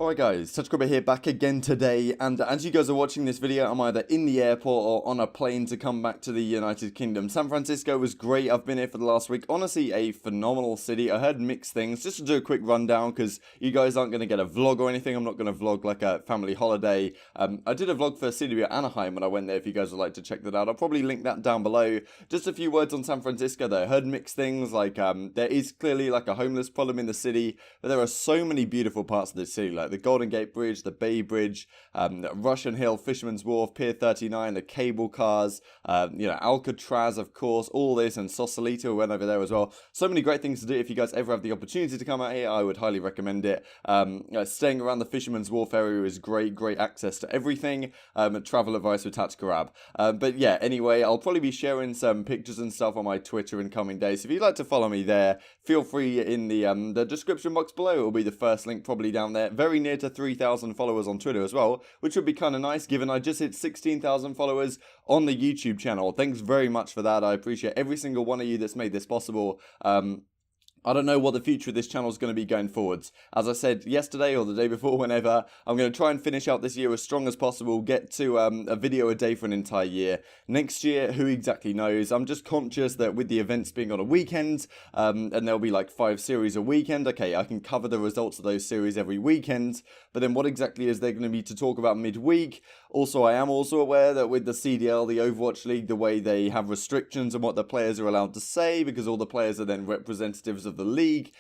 Alright guys, Touchgrabber here back again today, and as you guys are watching this video, I'm either in the airport or on a plane to come back to the United Kingdom. San Francisco was great, I've been here for the last week, honestly a phenomenal city. I heard mixed things, just to do a quick rundown because you guys aren't going to get a vlog or anything. I'm not going to vlog like a family holiday. I did a vlog for City of Anaheim when I went there, if you guys would like to check that out. I'll probably link that down below. Just a few words on San Francisco though. I heard mixed things, like there is clearly like a homeless problem in the city, but there are so many beautiful parts of the city, like the Golden Gate Bridge, the Bay Bridge, Russian Hill, Fisherman's Wharf, Pier 39, the cable cars, you know, Alcatraz, of course, all this, and Sausalito went over there as well. So many great things to do. If you guys ever have the opportunity to come out here, I would highly recommend it. Staying around the Fisherman's Wharf area is great access to everything. Travel advice with Touchgrabber. But yeah, anyway, I'll probably be sharing some pictures and stuff on my Twitter in coming days. So if you'd like to follow me there, feel free in the description box below. It will be the first link probably down there. Very near to 3,000 followers on Twitter as well, which would be kind of nice given I just hit 16,000 followers on the YouTube channel. Thanks very much for that. I appreciate every single one of you that's made this possible. I don't know what the future of this channel is going to be going forwards. As I said yesterday or the day before, whenever, I'm going to try and finish out this year as strong as possible, get to a video a day for an entire year. Next year, who exactly knows? I'm just conscious that with the events being on a weekend, and there'll be like 5 series a weekend, okay, I can cover the results of those series every weekend, but then what exactly is there going to be to talk about midweek? Also, I am also aware that with the CDL, the Overwatch League, the way they have restrictions on what the players are allowed to say, because all the players are then representatives of the league,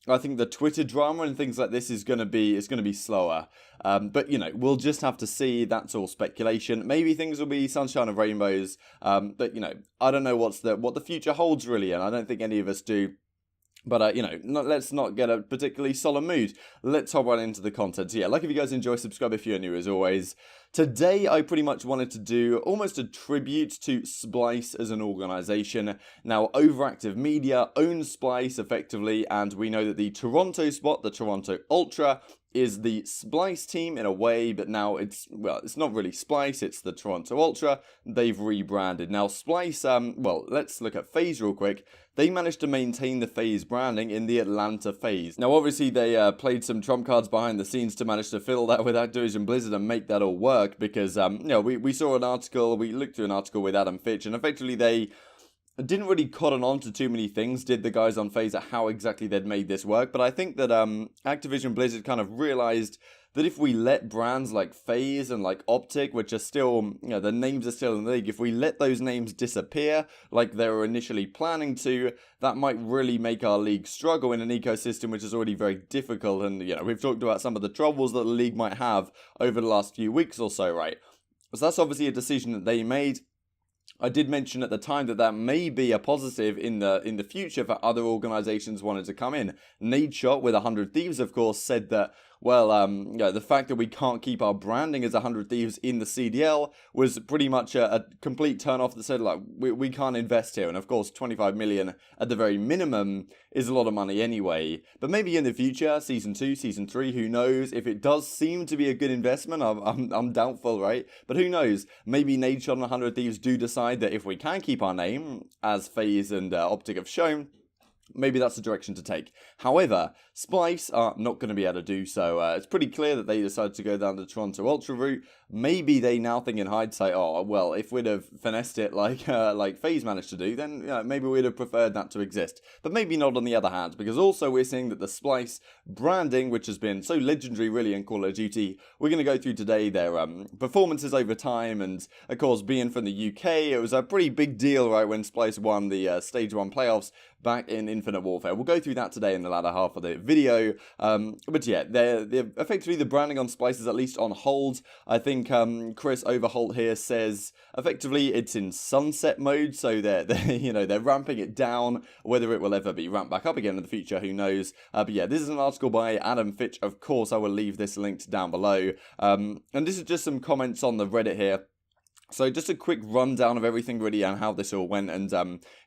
I think the Twitter drama and things like this is going to be slower. But you know, we'll just have to see. That's all speculation. Maybe things will be sunshine and rainbows. But you know, I don't know what the future holds really, and I don't think any of us do. But, you know, let's not get a particularly solemn mood. Let's hop right into the content. So, yeah, like if you guys enjoy, subscribe if you're new as always. Today, I pretty much wanted to do almost a tribute to SPLYCE as an organization. Now, Overactive Media owns SPLYCE effectively, and we know that the Toronto spot, the Toronto Ultra, is the SPLYCE team in a way, but now it's not really SPLYCE, it's the Toronto Ultra. They've rebranded. Now, SPLYCE, well, let's look at FaZe real quick. They managed to maintain the FaZe branding in the Atlanta FaZe. Now, obviously, they played some trump cards behind the scenes to manage to fill that with Activision Blizzard and make that all work, because, you know, we saw an article, we looked through an article with Adam Fitch, and effectively they didn't really cotton on to too many things, did the guys on FaZe, at how exactly they'd made this work. But I think that Activision Blizzard kind of realized that if we let brands like FaZe and like OpTic, which are still, you know, the names are still in the league, if we let those names disappear like they were initially planning to, that might really make our league struggle in an ecosystem which is already very difficult. And, you know, we've talked about some of the troubles that the league might have over the last few weeks or so, right? So that's obviously a decision that they made. I did mention at the time that that may be a positive in the future for other organizations wanting to come in. Nadeshot with 100 Thieves, of course, said that, well, you know, the fact that we can't keep our branding as 100 Thieves in the CDL was pretty much a complete turn-off that said, like, we can't invest here. And, of course, 25 million at the very minimum is a lot of money anyway. But maybe in the future, Season 2, Season 3, who knows? If it does seem to be a good investment, I'm doubtful, right? But who knows? Maybe Nadeshot and 100 Thieves do decide that if we can keep our name, as FaZe and OpTic have shown, maybe that's the direction to take. However, SPLYCE are not going to be able to do so. It's pretty clear that they decided to go down the Toronto Ultra route. Maybe they now think in hindsight, oh, well, if we'd have finessed it like FaZe managed to do, then maybe we'd have preferred that to exist. But maybe not on the other hand, because also we're seeing that the SPLYCE branding, which has been so legendary really in Call of Duty, we're going to go through today their performances over time, and of course being from the UK, it was a pretty big deal, right, when SPLYCE won the Stage 1 playoffs back in Infinite Warfare. We'll go through that today in the latter half of the video. But yeah, they're effectively the branding on SPLYCE is at least on hold. I think Chris Overholt here says effectively it's in sunset mode, so they're you know, they're ramping it down. Whether it will ever be ramped back up again in the future, who knows? But yeah, this is an article by Adam Fitch. Of course, I will leave this linked down below. And this is just some comments on the Reddit here. So just a quick rundown of everything really and how this all went. And,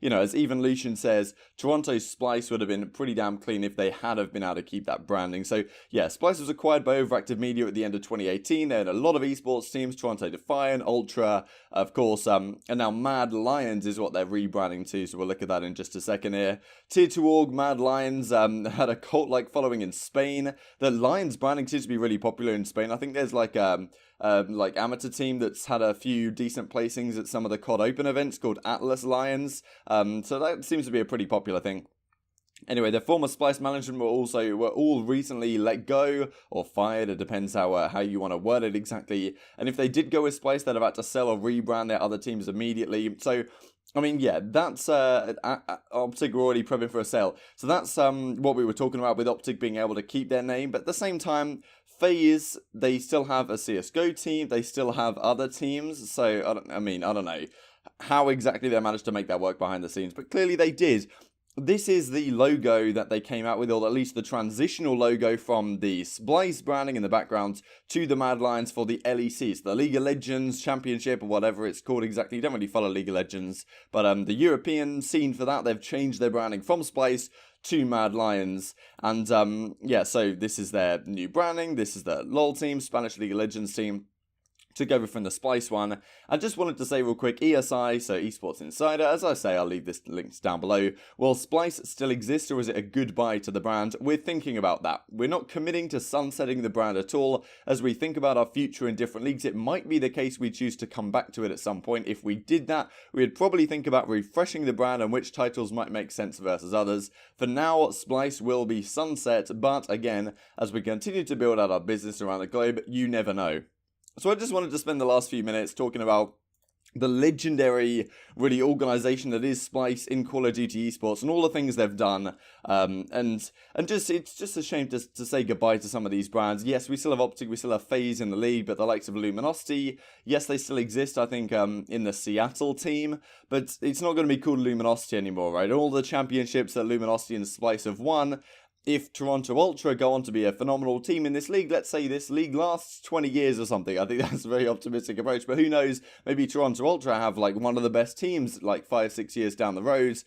you know, as even Lucian says, Toronto's SPLYCE would have been pretty damn clean if they had have been able to keep that branding. So, yeah, SPLYCE was acquired by Overactive Media at the end of 2018. They had a lot of esports teams, Toronto Defiant, Ultra, of course, and now Mad Lions is what they're rebranding to. So we'll look at that in just a second here. Tier 2 org, Mad Lions, had a cult-like following in Spain. The Lions branding seems to be really popular in Spain. I think there's like amateur team that's had a few decent placings at some of the CoD Open events called Atlas Lions. So that seems to be a pretty popular thing. Anyway, their former SPLYCE management were all recently let go or fired. It depends how you want to word it exactly. And if they did go with SPLYCE, they'd have had to sell or rebrand their other teams immediately. So, I mean, yeah, that's OpTic were already prepping for a sale. So that's what we were talking about with OpTic being able to keep their name. But at the same time, FaZe, they still have a CSGO team. They still have other teams. So, I don't know how exactly they managed to make that work behind the scenes. But clearly they did. This is the logo that they came out with, or at least the transitional logo from the SPLYCE branding in the background to the Mad Lions for the LEC. So the League of Legends Championship, or whatever it's called exactly. You don't really follow League of Legends. But the European scene for that, they've changed their branding from SPLYCE to Mad Lions. And yeah, so this is their new branding. This is the LoL team, Spanish League of Legends team. Took over from the SPLYCE one. I just wanted to say real quick, ESI, so Esports Insider, as I say, I'll leave this links down below. Will SPLYCE still exist, or is it a goodbye to the brand? We're thinking about that. We're not committing to sunsetting the brand at all. As we think about our future in different leagues, it might be the case we choose to come back to it at some point. If we did that, we'd probably think about refreshing the brand and which titles might make sense versus others. For now, SPLYCE will be sunset, but again, as we continue to build out our business around the globe, you never know. So I just wanted to spend the last few minutes talking about the legendary, really, organisation that is SPLYCE in Call of Duty esports and all the things they've done. And just it's just a shame to say goodbye to some of these brands. Yes, we still have OpTic, we still have FaZe in the league, but the likes of Luminosity, yes, they still exist, I think, in the Seattle team, but it's not going to be called Luminosity anymore, right? All the championships that Luminosity and SPLYCE have won, if Toronto Ultra go on to be a phenomenal team in this league, let's say this league lasts 20 years or something. I think that's a very optimistic approach, but who knows, maybe Toronto Ultra have like one of the best teams like 5-6 years down the road.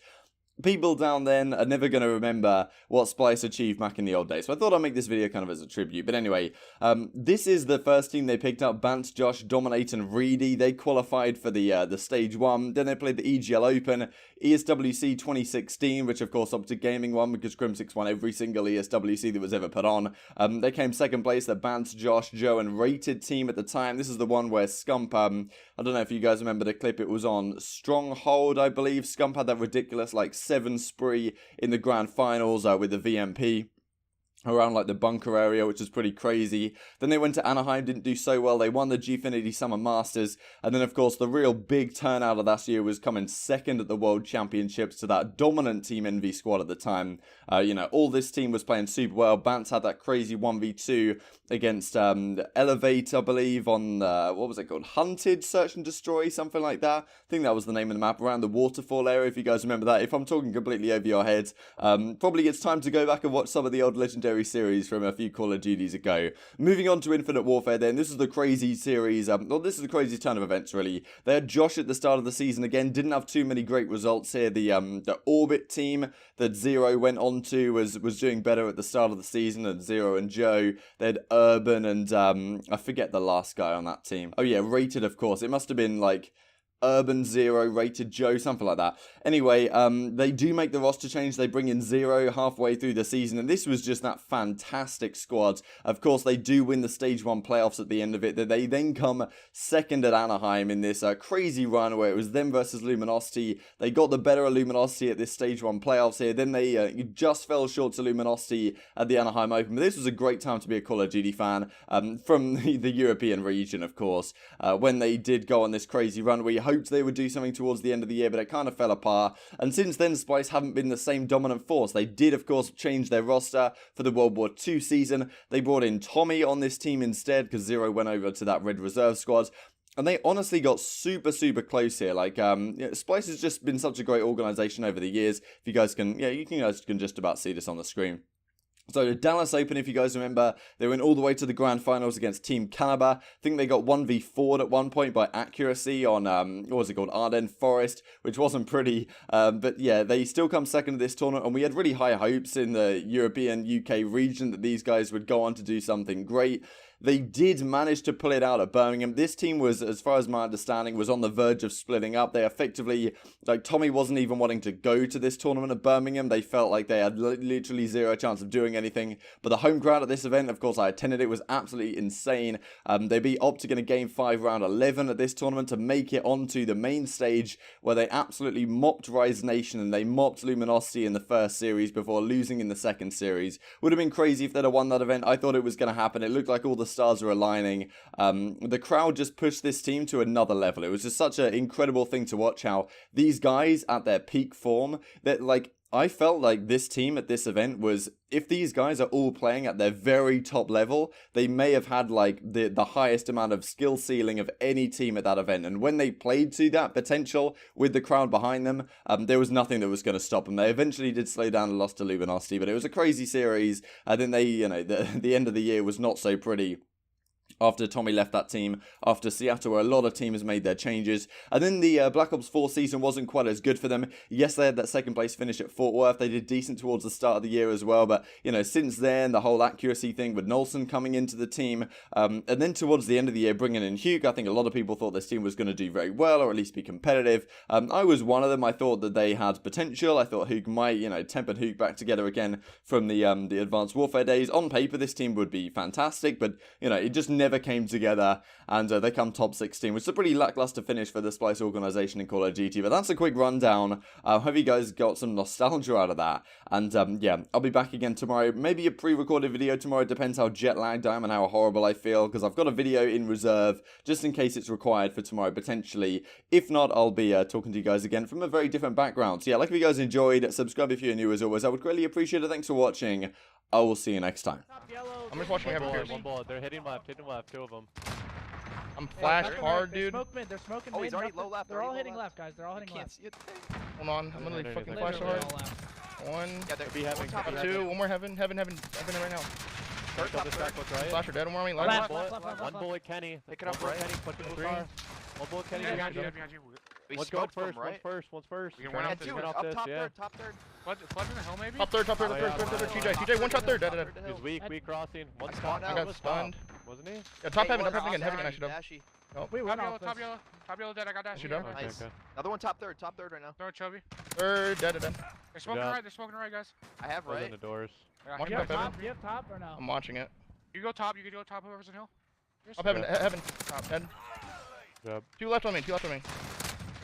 People down then are never going to remember what SPLYCE achieved back in the old days. So I thought I'd make this video kind of as a tribute. But anyway, this is the first team they picked up. Bant, Josh, Dominate, and Reedy. They qualified for the stage 1. Then they played the EGL Open, ESWC 2016, which of course OpTic Gaming won because Crimsix won every single ESWC that was ever put on. They came second place, the Bant, Josh, Joe, and Rated team at the time. This is the one where Scump, I don't know if you guys remember the clip, it was on Stronghold, I believe. Scump had that ridiculous, like, 7 spree in the grand finals with the VMP around like the bunker area, which was pretty crazy. Then they went to Anaheim, didn't do so well. They won the Gfinity Summer Masters. And then, of course, the real big turnout of that year was coming second at the World Championships to that dominant Team NV squad at the time. You know, all this team was playing super well. Bants had that crazy 1v2 against Elevate, I believe, on, what was it called? Hunted Search and Destroy, something like that. I think that was the name of the map, around the waterfall area, if you guys remember that. If I'm talking completely over your heads, probably it's time to go back and watch some of the old legendary series from a few Call of Duties ago. Moving on to Infinite Warfare then, this is the crazy series, well, this is the crazy turn of events really. They had Josh at the start of the season again, didn't have too many great results here. The Orbit team that Zero went on to was doing better at the start of the season than Zero and Joe. They had Urban and, I forget the last guy on that team. Oh yeah, Rated of course, it must have been like Urban, Zero, Rated, Joe, something like that. Anyway, they do make the roster change. They bring in Zero halfway through the season, and this was just that fantastic squad. Of course, they do win the Stage 1 playoffs at the end of it. They then come second at Anaheim in this crazy run where it was them versus Luminosity. They got the better of Luminosity at this Stage 1 playoffs here. Then they just fell short to Luminosity at the Anaheim Open. But this was a great time to be a Call of Duty fan from the European region, of course, when they did go on this crazy run. We hoped they would do something towards the end of the year, but it kind of fell apart. And since then, SPLYCE haven't been the same dominant force. They did, of course, change their roster for the World War II season. They brought in Tommy on this team instead because Zero went over to that Red Reserve squad. And they honestly got super, super close here. Like, SPLYCE has just been such a great organization over the years. If you guys can, yeah, you guys can just about see this on the screen. So the Dallas Open, if you guys remember, they went all the way to the grand finals against Team Caliber. I think they got 1v4'd at one point by accuracy on, what was it called, Ardennes Forest, which wasn't pretty. But yeah, they still come second to this tournament, and we had really high hopes in the European UK region that these guys would go on to do something great. They did manage to pull it out at Birmingham. This team was, as far as my understanding, was on the verge of splitting up. They effectively, like, Tommy wasn't even wanting to go to this tournament at Birmingham. They felt like they had literally zero chance of doing anything. But the home crowd at this event, of course, I attended it, was absolutely insane. They beat OpTic in a Game 5 round 11 at this tournament to make it onto the main stage, where they absolutely mopped Rise Nation and they mopped Luminosity in the first series before losing in the second series. Would have been crazy if they'd have won that event. I thought it was going to happen. It looked like all the stars are aligning. The crowd just pushed this team to another level. It was just such an incredible thing to watch how these guys at their peak form, that, like, I felt like this team at this event was, if these guys are all playing at their very top level, they may have had like the highest amount of skill ceiling of any team at that event. And when they played to that potential with the crowd behind them, there was nothing that was going to stop them. They eventually did slow down and lost to Luminosity, but it was a crazy series. And then they, you know, the end of the year was not so pretty after Tommy left that team, after Seattle, where a lot of teams made their changes. And then the Black Ops 4 season wasn't quite as good for them. Yes, they had that second place finish at Fort Worth. They did decent towards the start of the year as well. But, you know, since then, the whole accuracy thing with Nolson coming into the team, and then towards the end of the year, bringing in Hugh, I think a lot of people thought this team was going to do very well, or at least be competitive. I was one of them. I thought that they had potential. I thought Hugh might, you know, temper Hugh back together again from the Advanced Warfare days. On paper, this team would be fantastic, but, you know, it just never came together, and they come top 16, which is a pretty lackluster finish for the Splyce organization in Call of Duty. But that's a quick rundown. Hope you guys got some nostalgia out of that. And yeah, I'll be back again tomorrow. Maybe a pre-recorded video tomorrow. It depends how jet lagged I am and how horrible I feel, because I've got a video in reserve just in case it's required for tomorrow potentially. If not, I'll be talking to you guys again from a very different background. So yeah, like if you guys enjoyed, subscribe if you're new as always. I would greatly appreciate it. Thanks for watching. I will see you next time. I'm just watching every One bullet. They're hitting left, two of them. I'm flashed hard, dude. They're smoking Oh, he's already low left. They're all hitting left, guys. They're all hitting left. Hold on, I'm literally fucking flash Literally hard. all left. One, Yeah, they're Heavy. two, one more heaven right now. Flasher dead, one more on me. Left. One bullet, Kenny. Pick it up, right? Kenny, push it to the car. One bullet, Kenny. Behind you. We One's going smoked them, first, right? one's first. We can run Yeah, up this. two, Run up off this, top yeah. third, top third. Flood in the hill, maybe? Top third, TJ, one shot third, dead. He's weak crossing. One I spot. spawned I out. got stunned. Wasn't he? Yeah, top heaven Hey, again, heaven again, I should have. Dashy. We went off Top yellow dead. I got that. Shoot up. Okay, Nice. okay. Another one top third right now. Throw it, Chubby. Third, dead. They're smoking job. right, guys. I have Closing right. the doors. Yeah, Watch You out, have Evan. top? You have top or no? I'm watching it. you go top, whoever's in hill. Up heaven, heaven. Top. Dead. Job. Two left on me.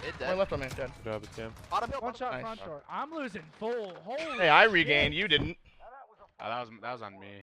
It One dead. left on me, dead. Good job, it's him. Bottom hill, One bottom shot Nice. front door. I'm losing full. Holy Hey, I regained, you didn't. That was on me.